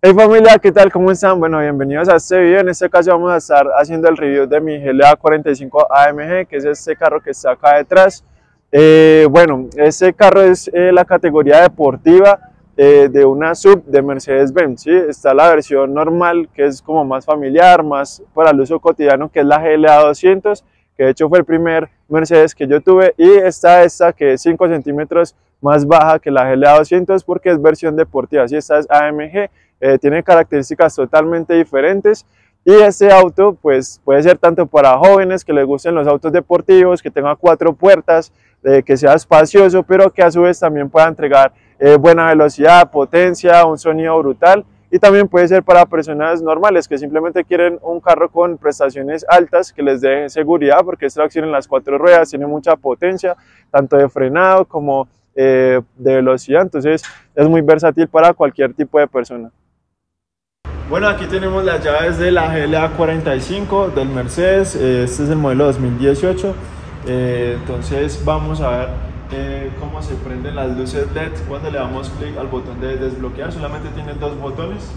Hey familia, ¿qué tal? ¿Cómo están? Bueno, bienvenidos a este video. En este caso vamos a estar haciendo el review de mi GLA 45 AMG, que es este carro que está acá detrás. Bueno, este carro es la categoría deportiva de una sub de Mercedes-Benz, ¿sí? Está la versión normal, que es como más familiar, más para el uso cotidiano, que es la GLA 200, que de hecho fue el primer Mercedes que yo tuve, y está esta que es 5 centímetros más baja que la GLA 200 porque es versión deportiva, ¿sí? Esta es AMG. Tiene características totalmente diferentes y este auto pues puede ser tanto para jóvenes que les gusten los autos deportivos, que tenga 4 puertas, que sea espacioso, pero que a su vez también pueda entregar buena velocidad, potencia, un sonido brutal, y también puede ser para personas normales que simplemente quieren un carro con prestaciones altas que les dé seguridad, porque es tracción en las 4 ruedas, tiene mucha potencia tanto de frenado como de velocidad, entonces es muy versátil para cualquier tipo de persona. Bueno, aquí tenemos las llaves de la GLA 45 del Mercedes. Este es el modelo 2018. Entonces vamos a ver cómo se prenden las luces LED cuando le damos clic al botón de desbloquear. Solamente tiene 2 botones.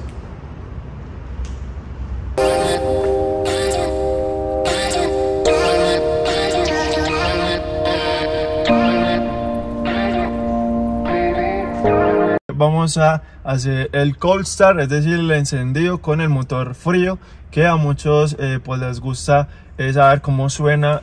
Vamos a hacer el cold start, es decir, el encendido con el motor frío, que a muchos pues les gusta saber cómo suena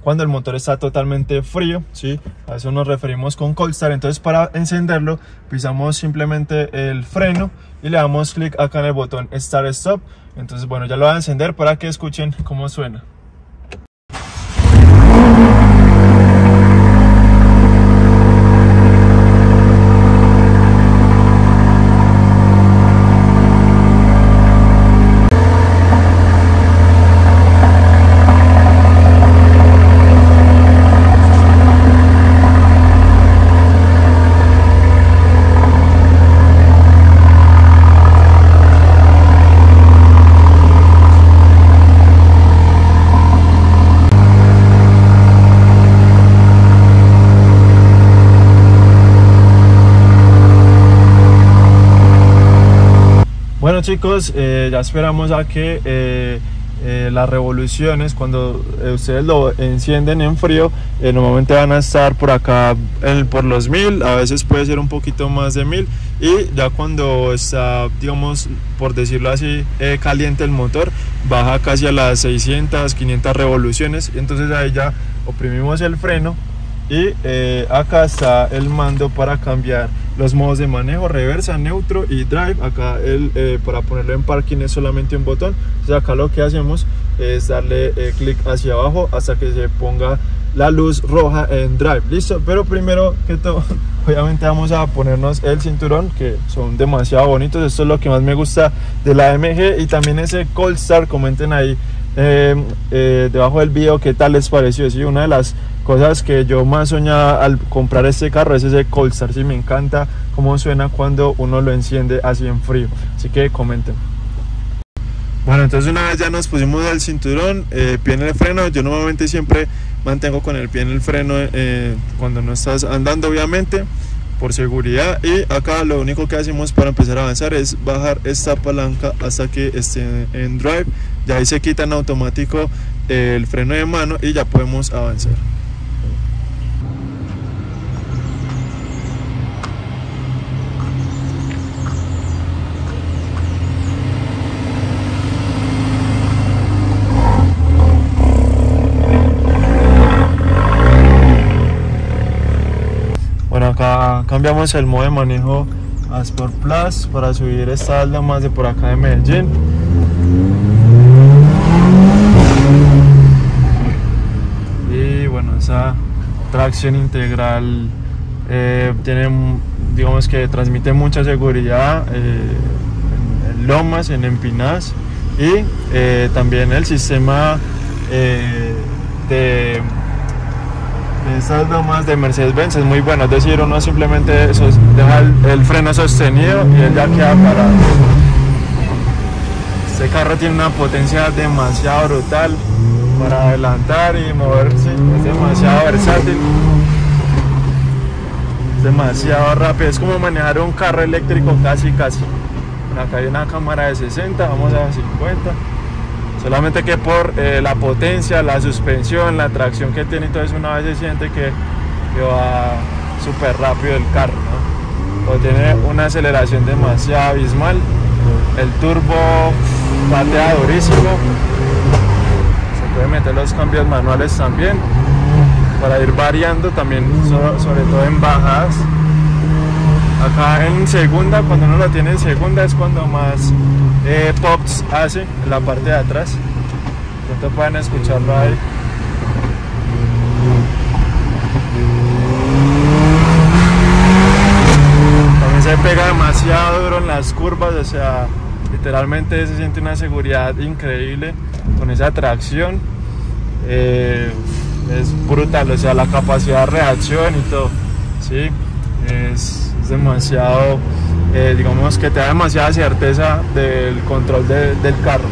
cuando el motor está totalmente frío, ¿sí? A eso nos referimos con cold start. Entonces, para encenderlo pisamos simplemente el freno y le damos clic acá en el botón start stop. Entonces, bueno, ya lo voy a encender para que escuchen cómo suena. Bueno chicos, ya esperamos a que las revoluciones, cuando ustedes lo encienden en frío, normalmente van a estar por acá por los 1000, a veces puede ser un poquito más de 1000, y ya cuando está, digamos, por decirlo así, caliente el motor, baja casi a las 600, 500 revoluciones, y entonces ahí ya oprimimos el freno y acá está el mando para cambiar los modos de manejo: reversa, neutro y drive. Acá para ponerlo en parking es solamente un botón. Entonces acá lo que hacemos es darle clic hacia abajo hasta que se ponga la luz roja en drive. Listo, pero primero que todo obviamente vamos a ponernos el cinturón, que son demasiado bonitos. Esto es lo que más me gusta de la AMG, y también ese cold start. Comenten ahí debajo del video qué tal les pareció. Sí, una de las cosas que yo más soñaba al comprar este carro es ese cold start. Sí, me encanta cómo suena cuando uno lo enciende así en frío, así que comenten. Bueno, entonces una vez ya nos pusimos el cinturón, pie en el freno. Yo normalmente siempre mantengo con el pie en el freno cuando no estás andando, obviamente, por seguridad. Y acá lo único que hacemos para empezar a avanzar es bajar esta palanca hasta que esté en drive. Ya ahí se quita en automático el freno de mano y ya podemos avanzar. Bueno, acá cambiamos el modo de manejo a Sport Plus para subir esta alda más de por acá de Medellín. Y bueno, esa tracción integral tiene, digamos que transmite mucha seguridad en lomas, en empinadas, y también el sistema de estas lomas de Mercedes-Benz es muy bueno. Es decir, uno simplemente deja el freno sostenido y él ya queda parado. Este carro tiene una potencia demasiado brutal para adelantar y moverse, es demasiado versátil, es demasiado rápido, es como manejar un carro eléctrico casi. Acá hay una cámara de 60, vamos a 50. Solamente que por la potencia, la suspensión, la tracción que tiene y todo eso, una vez se siente que va súper rápido el carro, ¿no? O tiene una aceleración demasiado abismal. El turbo patea durísimo. Se puede meter los cambios manuales también para ir variando también, sobre todo en bajadas. Acá en segunda, cuando uno lo tiene en segunda, es cuando más pops hace en la parte de atrás. Pronto pueden escucharlo ahí. También se pega demasiado duro en las curvas, o sea, literalmente se siente una seguridad increíble con esa tracción. Es brutal, o sea, la capacidad de reacción y todo, ¿sí? Es demasiado, digamos que te da demasiada certeza del control del carro.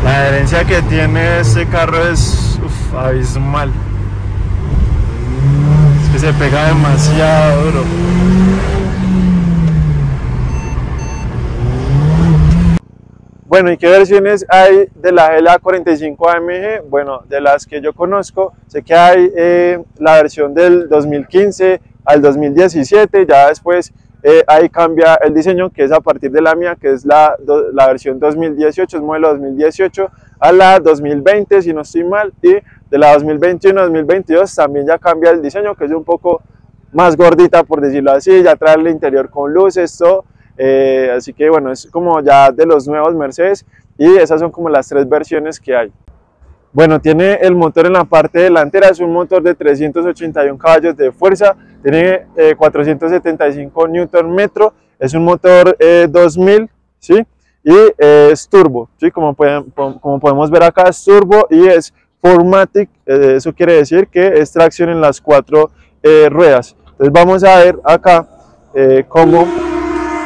La adherencia que tiene este carro es abismal. Que se pega demasiado duro. Bueno, ¿y qué versiones hay de la GLA45 AMG? Bueno, de las que yo conozco, sé que hay la versión del 2015 al 2017, ya después ahí cambia el diseño, que es a partir de la mía, que es la versión 2018, es modelo 2018, a la 2020, si no estoy mal, y de la 2021-2022 también ya cambia el diseño, que es un poco más gordita, por decirlo así, ya trae el interior con luces, todo, así que bueno, es como ya de los nuevos Mercedes, y esas son como las tres versiones que hay. Bueno, tiene el motor en la parte delantera, es un motor de 381 caballos de fuerza, tiene 475 Nm, es un motor 2000, ¿sí? Y es turbo, ¿sí? Como podemos ver acá, es turbo y es 4MATIC, eso quiere decir que es tracción en las 4 ruedas. Entonces vamos a ver acá cómo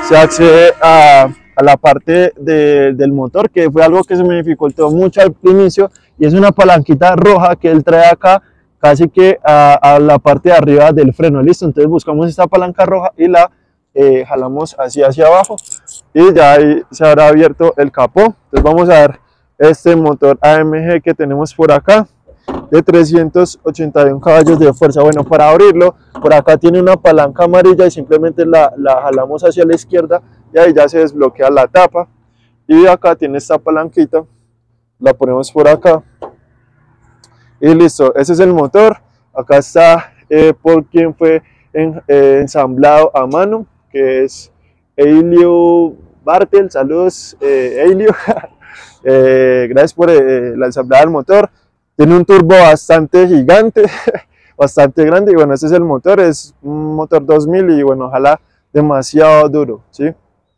se accede a la parte del motor, que fue algo que se me dificultó mucho al inicio, y es una palanquita roja que él trae acá casi que a la parte de arriba del freno. Listo, entonces buscamos esta palanca roja y la jalamos así hacia abajo y ya ahí se habrá abierto el capó. Entonces vamos a ver este motor AMG que tenemos por acá de 381 caballos de fuerza. Bueno, para abrirlo, por acá tiene una palanca amarilla y simplemente la jalamos hacia la izquierda y ahí ya se desbloquea la tapa. Y acá tiene esta palanquita, la ponemos por acá y listo, ese es el motor. Acá está por quien fue ensamblado a mano, que es Eilio Bartel. Saludos Eilio. Gracias por la ensamblada del motor. Tiene un turbo bastante gigante, bastante grande, y bueno, este es el motor, es un motor 2000 y bueno, ojalá demasiado duro, ¿sí?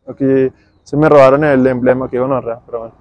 Aquí se me robaron el emblema, que gonorrea, pero bueno.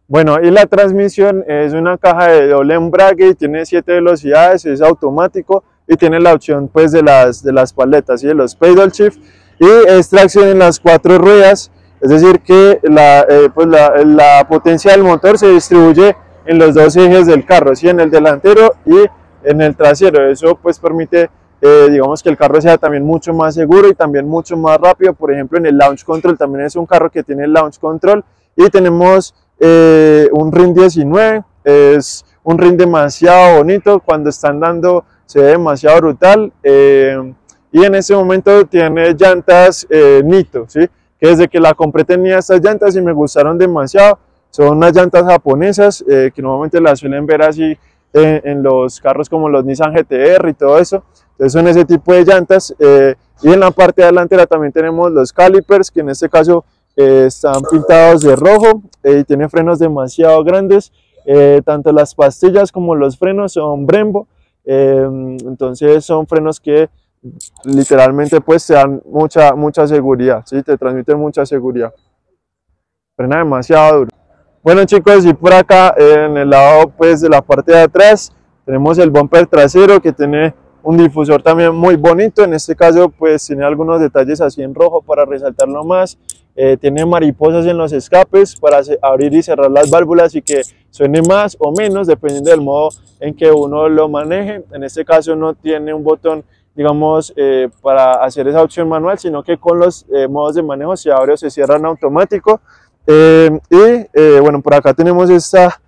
Bueno, y la transmisión es una caja de doble embrague y tiene 7 velocidades, es automático y tiene la opción pues de las paletas, ¿sí? De los pedal shift, y es tracción en las 4 ruedas, es decir que la potencia del motor se distribuye en los dos ejes del carro, ¿sí? En el delantero y en el trasero. Eso pues permite digamos que el carro sea también mucho más seguro y también mucho más rápido. Por ejemplo, en el launch control también es un carro que tiene el launch control, y tenemos un RIN 19, es un RIN demasiado bonito, cuando está andando se ve demasiado brutal, y en este momento tiene llantas Nitto, ¿sí? Que desde que la compré tenía estas llantas y me gustaron demasiado. Son unas llantas japonesas que normalmente las suelen ver así en los carros como los Nissan GT-R y todo eso. Entonces son ese tipo de llantas, y en la parte delantera también tenemos los calipers, que en este caso están pintados de rojo, y tiene frenos demasiado grandes, tanto las pastillas como los frenos son Brembo, entonces son frenos que literalmente pues te dan mucha seguridad, ¿sí? Te transmiten mucha seguridad, frena demasiado duro. Bueno chicos, y por acá en el lado pues de la parte de atrás tenemos el bumper trasero, que tiene un difusor también muy bonito. En este caso pues tiene algunos detalles así en rojo para resaltarlo más. Tiene mariposas en los escapes para abrir y cerrar las válvulas y que suene más o menos dependiendo del modo en que uno lo maneje. En este caso no tiene un botón, digamos, para hacer esa opción manual, sino que con los modos de manejo se abre o se cierra en automático. Bueno, por acá tenemos estas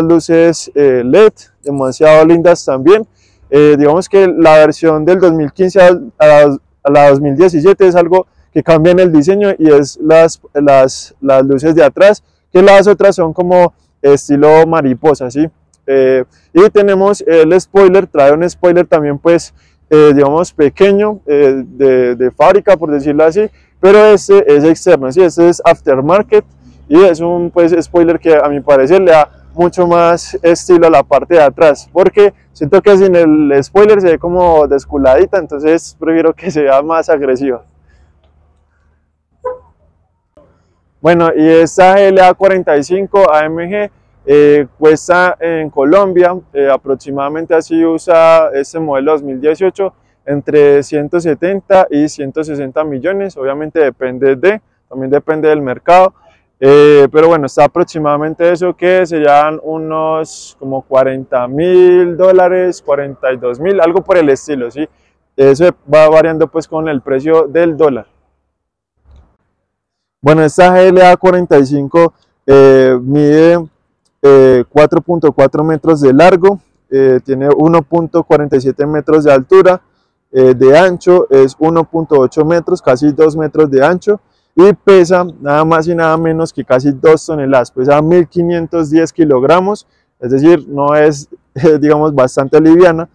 luces LED, demasiado lindas también. Digamos que la versión del 2015 a la 2017 es algo que cambia en el diseño, y es las luces de atrás, que las otras son como estilo mariposa, ¿sí? Y tenemos el spoiler, trae un spoiler también pues digamos pequeño, de fábrica por decirlo así, pero este es externo, ¿sí? Este es aftermarket y es un pues spoiler que a mi parecer le da mucho más estilo a la parte de atrás, porque siento que sin el spoiler se ve como desculadita, entonces prefiero que se vea más agresiva. Bueno, y esta LA45 AMG cuesta en Colombia, aproximadamente así usa este modelo 2018, entre 170 y 160 millones, obviamente también depende del mercado, pero bueno, está aproximadamente eso, que serían unos como $40.000, 42.000, algo por el estilo, ¿sí? Eso va variando pues con el precio del dólar. Bueno, esta GLA45 mide 4.4 metros de largo, tiene 1.47 metros de altura, de ancho es 1.8 metros, casi 2 metros de ancho, y pesa nada más y nada menos que casi 2 toneladas, pesa 1.510 kilogramos, es decir, no es, digamos, bastante liviana,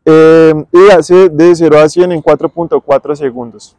y hace de 0 a 100 en 4.4 segundos.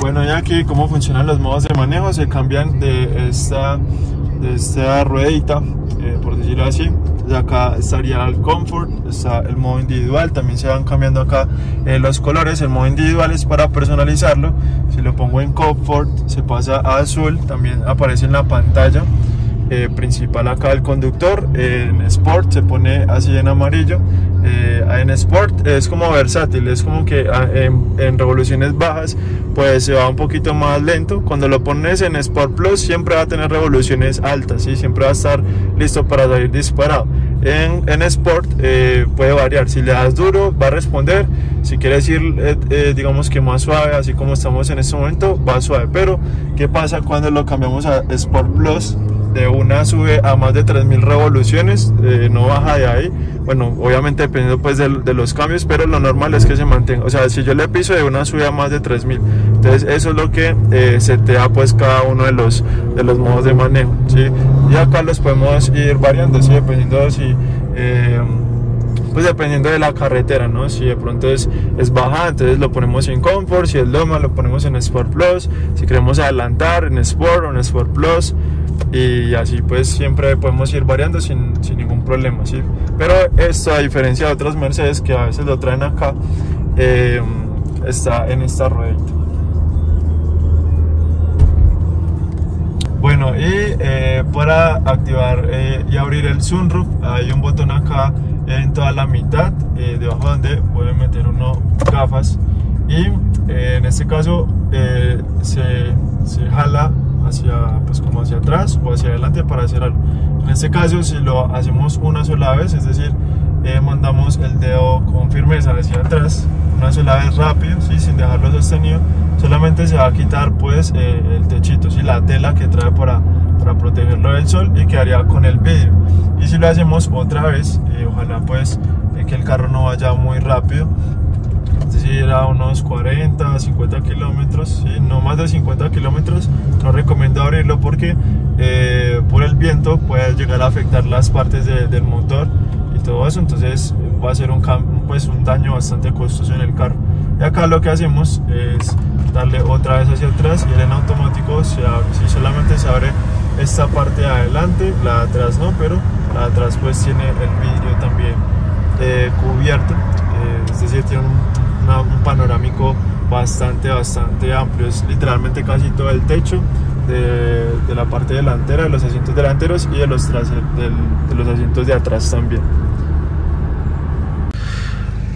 Bueno, ya aquí cómo funcionan los modos de manejo, se cambian de esta ruedita, por decirlo así. De acá estaría el Comfort, está el modo individual, también se van cambiando acá los colores. El modo individual es para personalizarlo, si lo pongo en Comfort se pasa a azul, también aparece en la pantalla principal acá el conductor. En Sport se pone así en amarillo. En Sport es como versátil, es como que en revoluciones bajas pues se va un poquito más lento. Cuando lo pones en Sport Plus siempre va a tener revoluciones altas, ¿sí? Siempre va a estar listo para salir disparado. En Sport puede variar, si le das duro va a responder, si quieres ir digamos que más suave, así como estamos en este momento, va suave. Pero ¿qué pasa cuando lo cambiamos a Sport Plus? De una sube a más de 3.000 revoluciones, no baja de ahí. Bueno, obviamente dependiendo pues de los cambios, pero lo normal es que se mantenga. O sea, si yo le piso, de una sube a más de 3.000. Entonces eso es lo que setea pues cada uno de los modos de manejo, ¿sí? Y acá los podemos ir variando, ¿sí? Pues dependiendo de la carretera, ¿no? Si de pronto es baja, entonces lo ponemos en Comfort. Si es loma, lo ponemos en Sport Plus. Si queremos adelantar, en Sport o en Sport Plus. Y así pues siempre podemos ir variando sin ningún problema, ¿sí? Pero esto, a diferencia de otros Mercedes que a veces lo traen acá, está en esta ruedita. Bueno, y para activar y abrir el sunroof hay un botón acá en toda la mitad, debajo donde pueden meter uno gafas, y en este caso se jala pues como hacia atrás o hacia adelante para hacer algo. En este caso, si lo hacemos una sola vez, es decir, mandamos el dedo con firmeza hacia atrás, una sola vez rápido, ¿sí? Sin dejarlo sostenido. Solamente se va a quitar pues el techito, ¿sí? La tela que trae para protegerlo del sol, y quedaría con el vidrio. Y si lo hacemos otra vez, ojalá pues que el carro no vaya muy rápido, es decir, a unos 40, 50 kilómetros, ¿sí? No más de 50 kilómetros, no recomiendo abrirlo porque por el viento puede llegar a afectar las partes del motor y todo eso, entonces va a ser un daño bastante costoso en el carro. Y acá lo que hacemos es darle otra vez hacia atrás, y él en automático se abre. Si solamente se abre esta parte de adelante, la de atrás no, pero la de atrás pues tiene el vidrio también cubierto, es decir, tiene un panorámico bastante amplio. Es literalmente casi todo el techo de la parte delantera, de los asientos delanteros y de los asientos de atrás también.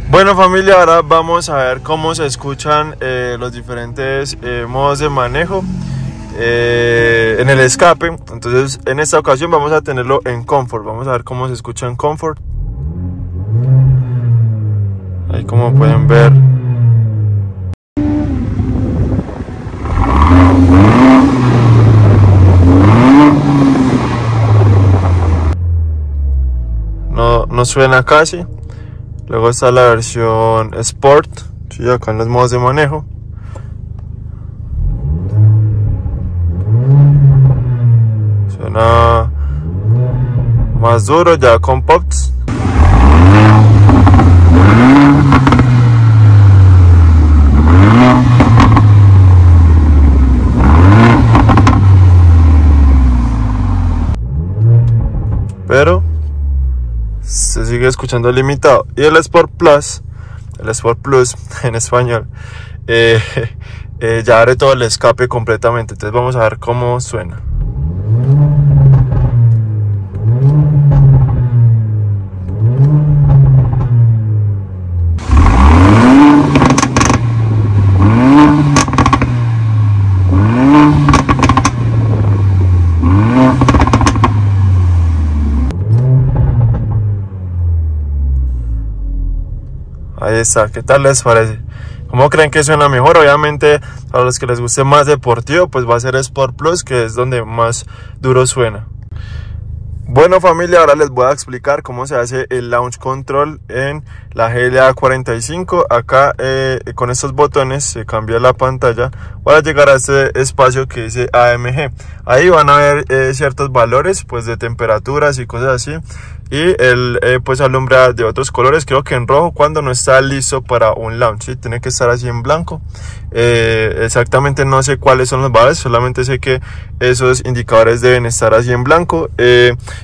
Bueno, familia, ahora vamos a ver cómo se escuchan los diferentes modos de manejo en el escape. Entonces en esta ocasión vamos a tenerlo en Comfort. Vamos a ver cómo se escucha en Comfort. Ahí, como pueden ver, no suena casi. Luego está la versión Sport, ¿sí? Acá en los modos de manejo. Suena más duro ya con pops. Pero se sigue escuchando limitado. Y el Sport Plus en español, ya abre todo el escape completamente. Entonces vamos a ver cómo suena. Ahí está, ¿qué tal les parece? ¿Cómo creen que suena mejor? Obviamente, para los que les guste más deportivo, pues va a ser Sport Plus, que es donde más duro suena. Bueno, familia, ahora les voy a explicar cómo se hace el launch control en la GLA 45. Acá con estos botones se cambia la pantalla para llegar a este espacio que dice AMG. Ahí van a ver ciertos valores pues de temperaturas y cosas así, y él pues alumbra de otros colores, creo que en rojo cuando no está listo para un launch, ¿sí? Tiene que estar así en blanco. Exactamente no sé cuáles son los valores, solamente sé que esos indicadores deben estar así en blanco.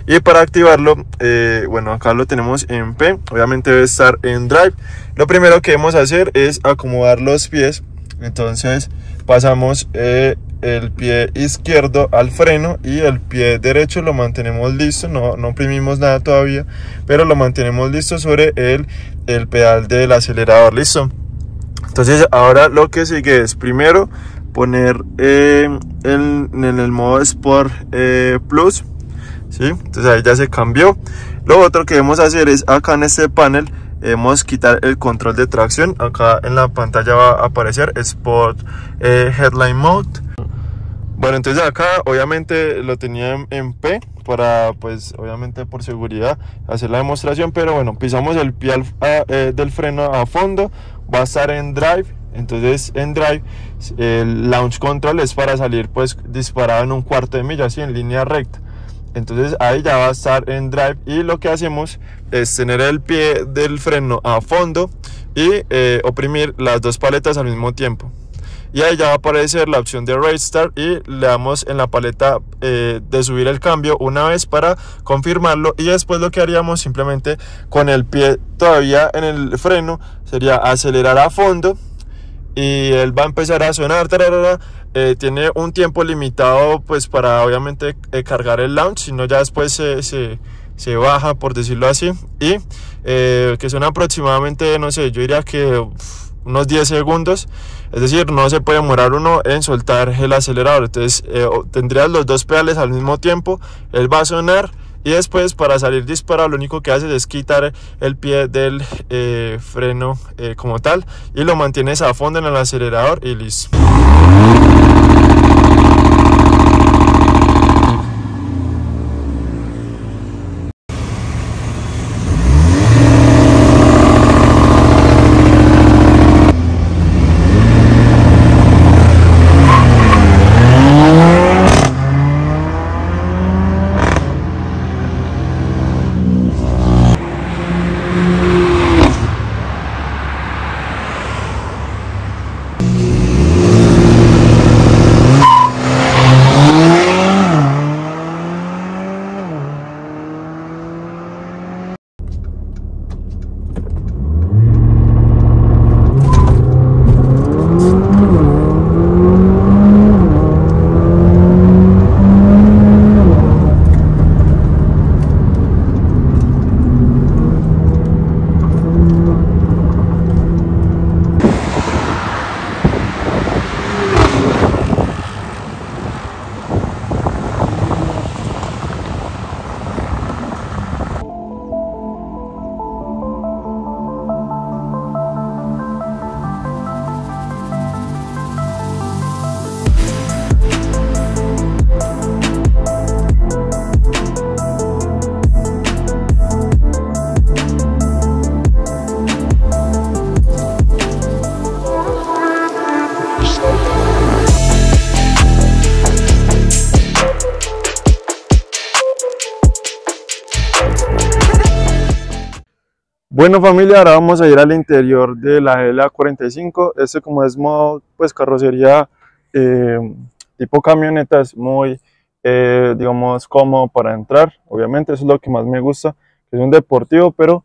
Y para activarlo, bueno, acá lo tenemos en P, obviamente debe estar en Drive. Lo primero que debemos hacer es acomodar los pies. Entonces pasamos el pie izquierdo al freno y el pie derecho lo mantenemos listo, no oprimimos nada todavía, pero lo mantenemos listo sobre el pedal del acelerador. Listo. Entonces ahora lo que sigue es primero poner en el modo Sport Plus, ¿sí? Entonces ahí ya se cambió. Lo otro que debemos hacer es acá en este panel debemos quitar el control de tracción. Acá en la pantalla va a aparecer Sport Headline Mode. Bueno, entonces acá obviamente lo tenía en P para, pues obviamente por seguridad hacer la demostración, pero bueno, pisamos el pie del freno a fondo, va a estar en Drive. Entonces en Drive el launch control es para salir pues disparado en un cuarto de milla, así en línea recta. Entonces ahí ya va a estar en Drive, y lo que hacemos es tener el pie del freno a fondo y oprimir las dos paletas al mismo tiempo. Y ahí ya va a aparecer la opción de Race Start, y le damos en la paleta de subir el cambio una vez para confirmarlo. Y después lo que haríamos simplemente con el pie todavía en el freno sería acelerar a fondo, y él va a empezar a sonar. Tiene un tiempo limitado pues para obviamente cargar el launch, sino ya después se baja, por decirlo así, y que son aproximadamente, no sé, yo diría que unos 10 segundos. Es decir, no se puede demorar uno en soltar el acelerador. Entonces tendrías los dos pedales al mismo tiempo, él va a sonar y después para salir disparado lo único que haces es quitar el pie del freno como tal y lo mantienes a fondo en el acelerador y listo. Bueno familia, ahora vamos a ir al interior de la GLA45. Este como es modo pues carrocería tipo camioneta, es muy digamos cómodo para entrar. Obviamente eso es lo que más me gusta, es un deportivo pero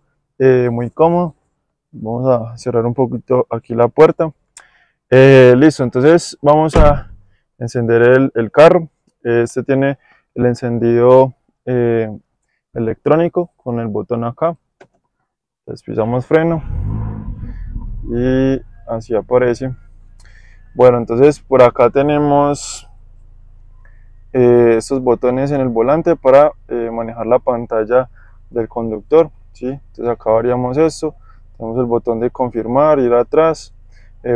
muy cómodo. Vamos a cerrar un poquito aquí la puerta. Listo, entonces vamos a encender el carro. Este tiene el encendido electrónico con el botón acá. Entonces pisamos freno y así aparece. Bueno, entonces por acá tenemos estos botones en el volante para manejar la pantalla del conductor, ¿sí? Entonces acá variamos esto, tenemos el botón de confirmar, ir atrás,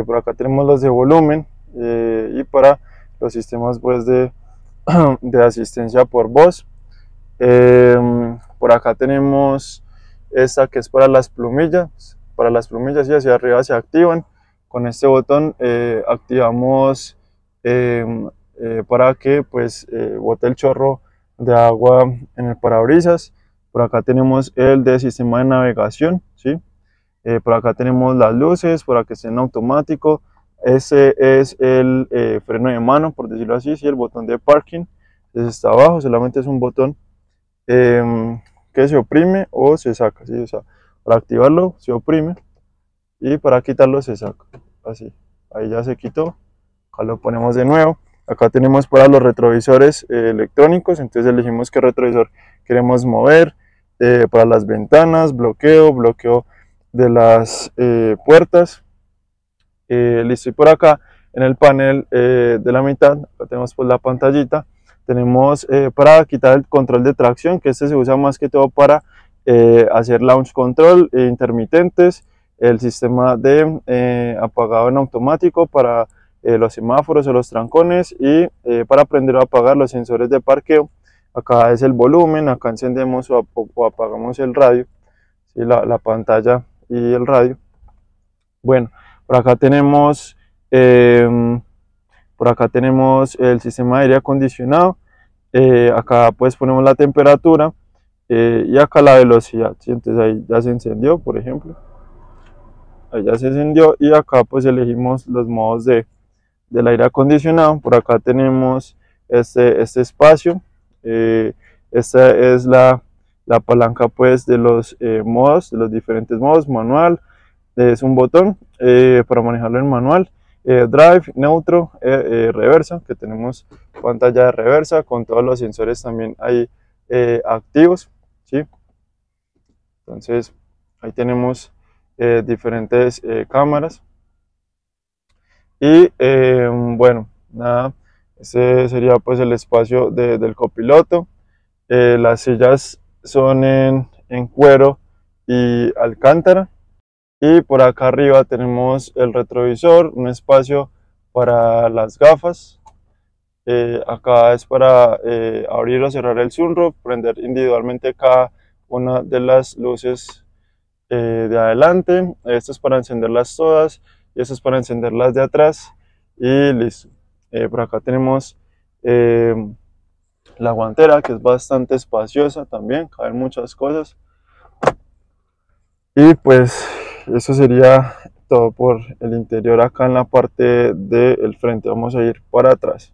por acá tenemos los de volumen y para los sistemas pues de asistencia por voz. Por acá tenemos esta que es para las plumillas y hacia arriba se activan. Con este botón activamos para que pues bote el chorro de agua en el parabrisas. Por acá tenemos el de sistema de navegación, ¿sí? Por acá tenemos las luces para que estén en automático. Ese es el freno de mano, por decirlo así, ¿sí? El botón de parking está abajo, solamente es un botón que se oprime o se saca, ¿sí? O sea, para activarlo se oprime y para quitarlo se saca, así, ahí ya se quitó. Acá lo ponemos de nuevo. Acá tenemos para los retrovisores electrónicos, entonces elegimos qué retrovisor queremos mover. Para las ventanas, bloqueo de las puertas. Listo, y por acá en el panel de la mitad, acá tenemos pues la pantallita. Tenemos para quitar el control de tracción, que este se usa más que todo para hacer launch control, intermitentes, el sistema de apagado en automático para los semáforos o los trancones y para prender o apagar los sensores de parqueo. Acá es el volumen, acá encendemos o apagamos el radio, ¿sí? La pantalla y el radio. Bueno, por acá tenemos el sistema de aire acondicionado. Acá pues ponemos la temperatura y acá la velocidad, ¿sí? Entonces ahí ya se encendió, por ejemplo. Ahí ya se encendió y acá pues elegimos los modos del aire acondicionado. Por acá tenemos este espacio. Esta es la palanca pues de los modos, de los diferentes modos. Manual, es un botón para manejarlo en manual. Drive, neutro, reversa, que tenemos pantalla de reversa con todos los sensores también ahí activos, ¿sí? Entonces ahí tenemos diferentes cámaras y bueno, nada, ese sería pues el espacio del copiloto. Las sillas son en cuero y alcántara. Y por acá arriba tenemos el retrovisor, un espacio para las gafas. Acá es para abrir o cerrar el sunroof, prender individualmente cada una de las luces de adelante. Esto es para encenderlas todas y esto es para encenderlas de atrás y listo. Por acá tenemos la guantera, que es bastante espaciosa también, caben muchas cosas. Y pues eso sería todo por el interior acá en la parte del frente. Vamos a ir para atrás.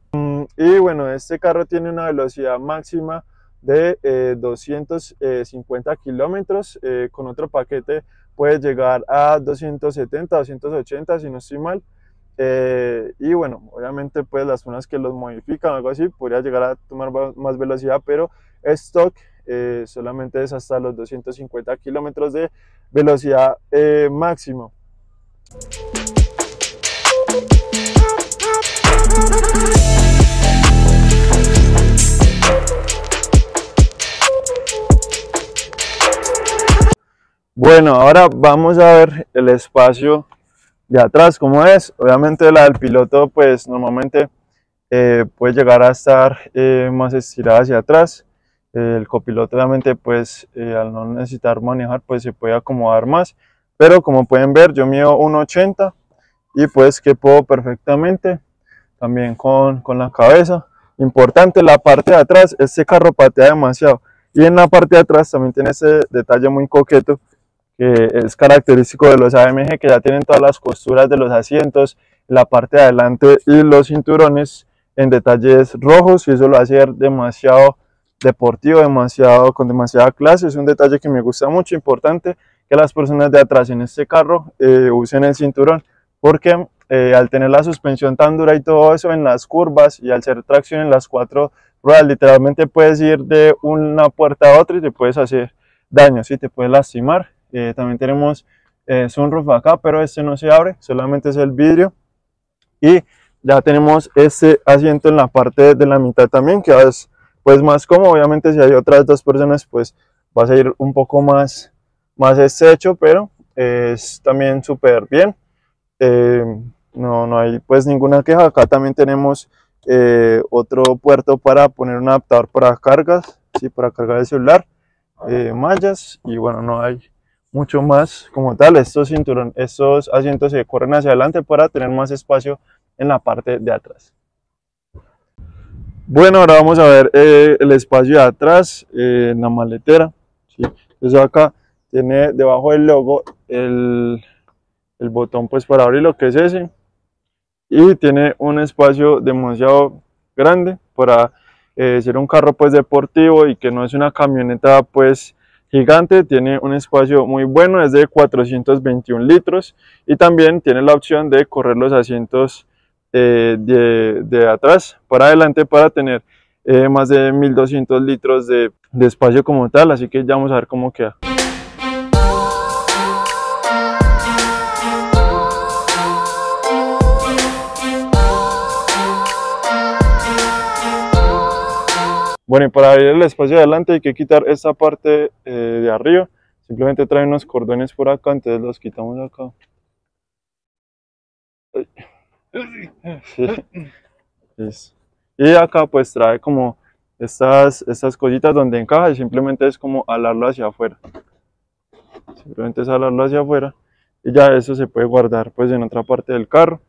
Y bueno, este carro tiene una velocidad máxima de 250 kilómetros. Con otro paquete puede llegar a 270, 280 si no estoy mal. Y bueno, obviamente pues las personas que los modifican o algo así podría llegar a tomar más velocidad, pero stock solamente es hasta los 250 kilómetros de velocidad máximo. Bueno, ahora vamos a ver el espacio de atrás como es. Obviamente la del piloto pues normalmente puede llegar a estar más estirada hacia atrás. El copiloto obviamente pues al no necesitar manejar pues se puede acomodar más, pero como pueden ver yo mido 1,80 y pues quepo perfectamente también con la cabeza. Importante, la parte de atrás, este carro patea demasiado y en la parte de atrás también tiene ese detalle muy coqueto que es característico de los AMG, que ya tienen todas las costuras de los asientos, la parte de adelante y los cinturones en detalles rojos, y eso lo hace demasiado deportivo, con demasiada clase. Es un detalle que me gusta mucho. Importante que las personas de atrás en este carro usen el cinturón, porque al tener la suspensión tan dura y todo eso en las curvas y al ser tracción en las 4 ruedas, literalmente puedes ir de una puerta a otra y te puedes hacer daño, ¿sí? Te puedes lastimar. También tenemos sunroof acá, pero este no se abre, solamente es el vidrio. Y ya tenemos este asiento en la parte de la mitad también, que es pues más cómodo. Obviamente si hay otras dos personas pues va a ir un poco más estrecho, pero es también súper bien. No hay pues ninguna queja. Acá también tenemos otro puerto para poner un adaptador para cargas, ¿sí? Para cargar el celular, mallas, y bueno, no hay mucho más como tal. Estos asientos se corren hacia adelante para tener más espacio en la parte de atrás. Bueno, ahora vamos a ver el espacio de atrás en la maletera, ¿sí? Entonces acá tiene debajo del logo el botón pues para abrir, lo que es ese, y tiene un espacio demasiado grande para ser un carro pues deportivo y que no es una camioneta pues gigante. Tiene un espacio muy bueno, es de 421 litros, y también tiene la opción de correr los asientos de atrás para adelante para tener más de 1200 litros de espacio como tal. Así que ya vamos a ver cómo queda. Bueno, y para abrir el espacio de adelante hay que quitar esta parte de arriba. Simplemente trae unos cordones por acá, entonces los quitamos acá. Sí. Y acá pues trae como estas cositas donde encaja, y simplemente es como alarlo hacia afuera. Simplemente es alarlo hacia afuera y ya eso se puede guardar pues en otra parte del carro.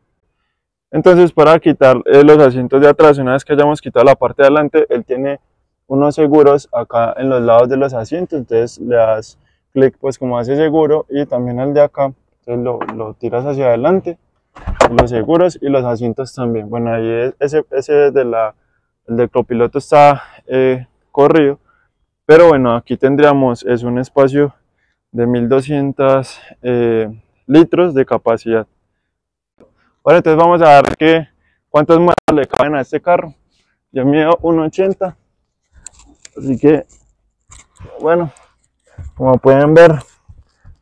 Entonces, para quitar los asientos de atrás, una vez que hayamos quitado la parte de adelante, él tiene unos seguros acá en los lados de los asientos. Entonces le das clic pues como hace seguro, y también el de acá, entonces lo tiras hacia adelante, los seguros y los asientos también. Bueno, ahí ese el del copiloto está corrido, pero bueno, aquí tendríamos es un espacio de 1200 litros de capacidad. Bueno, entonces vamos a ver cuántos muebles le caben a este carro. Yo mido 1,80, así que bueno, como pueden ver,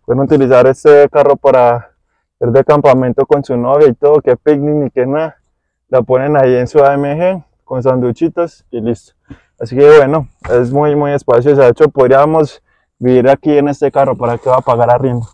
pueden utilizar este carro para ir de campamento con su novia y todo, que picnic ni que nada. La ponen ahí en su AMG con sanduchitos y listo. Así que bueno, es muy espaciosa. De hecho, podríamos vivir aquí en este carro. ¿Para qué va a pagar arriendo?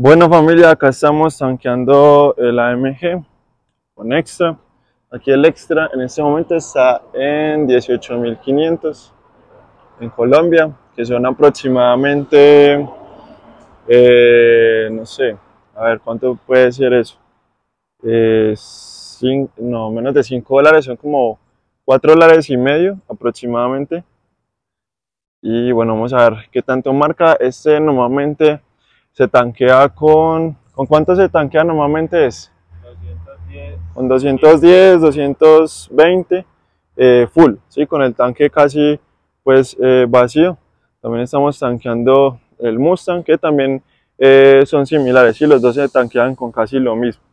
Bueno familia, acá estamos tanqueando el AMG con extra. Aquí el extra en este momento está en 18.500 en Colombia, que son aproximadamente, no sé, a ver cuánto puede ser eso. No, menos de $5, son como $4.50 aproximadamente. Y bueno, vamos a ver qué tanto marca. Este normalmente se tanquea ¿con cuánto se tanquea normalmente? Es 210. Con 210, 220 full, ¿sí? Con el tanque casi pues vacío. También estamos tanqueando el Mustang, que también son similares, ¿sí? Los dos se tanquean con casi lo mismo.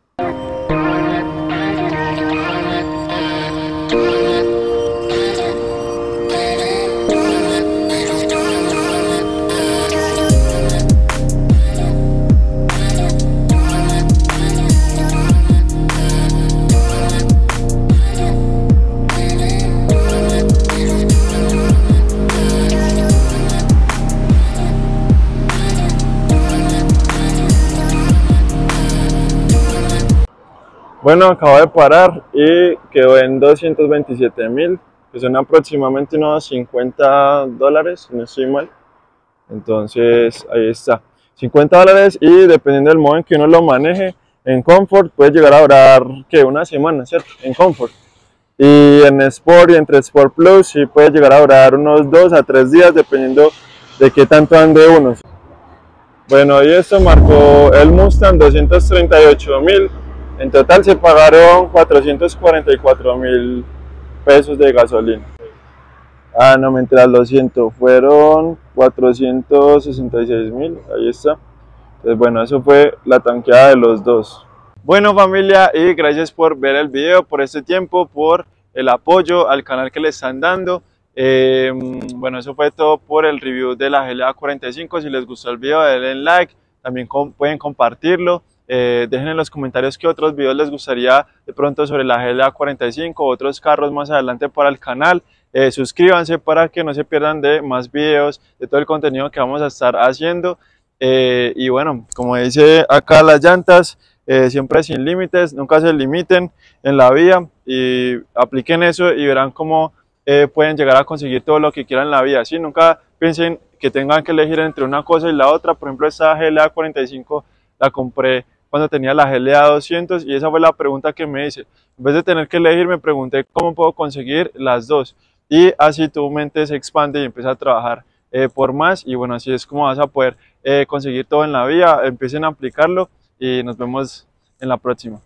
Bueno, acabo de parar y quedó en 227.000, que son aproximadamente unos $50, si no estoy mal. Entonces ahí está, $50, y dependiendo del modo en que uno lo maneje, en Comfort puede llegar a durar, ¿qué? Una semana, ¿cierto? En Comfort. Y en Sport y entre Sport Plus sí puede llegar a durar unos 2 a 3 días, dependiendo de qué tanto ande uno. Bueno, y esto marcó el Mustang 238.000. En total se pagaron 444.000 pesos de gasolina. Ah, no, mentira, lo siento, fueron 466.000, ahí está. Entonces, bueno, eso fue la tanqueada de los dos. Bueno familia, y gracias por ver el video, por este tiempo, por el apoyo al canal que le están dando. Bueno, eso fue todo por el review de la GLA 45. Si les gustó el video, denle like, también pueden compartirlo. Dejen en los comentarios qué otros videos les gustaría de pronto sobre la GLA 45 o otros carros más adelante para el canal. Suscríbanse para que no se pierdan de más videos, de todo el contenido que vamos a estar haciendo. Y bueno, como dice acá las llantas, siempre sin límites, nunca se limiten en la vida, y apliquen eso y verán cómo pueden llegar a conseguir todo lo que quieran en la vida. ¿Sí? Nunca piensen que tengan que elegir entre una cosa y la otra. Por ejemplo, esta GLA 45 la compré cuando tenía la GLA 200 y esa fue la pregunta que me hice. En vez de tener que elegir, me pregunté cómo puedo conseguir las dos, y así tu mente se expande y empieza a trabajar por más, y bueno, así es como vas a poder conseguir todo en la vida. Empiecen a aplicarlo y nos vemos en la próxima.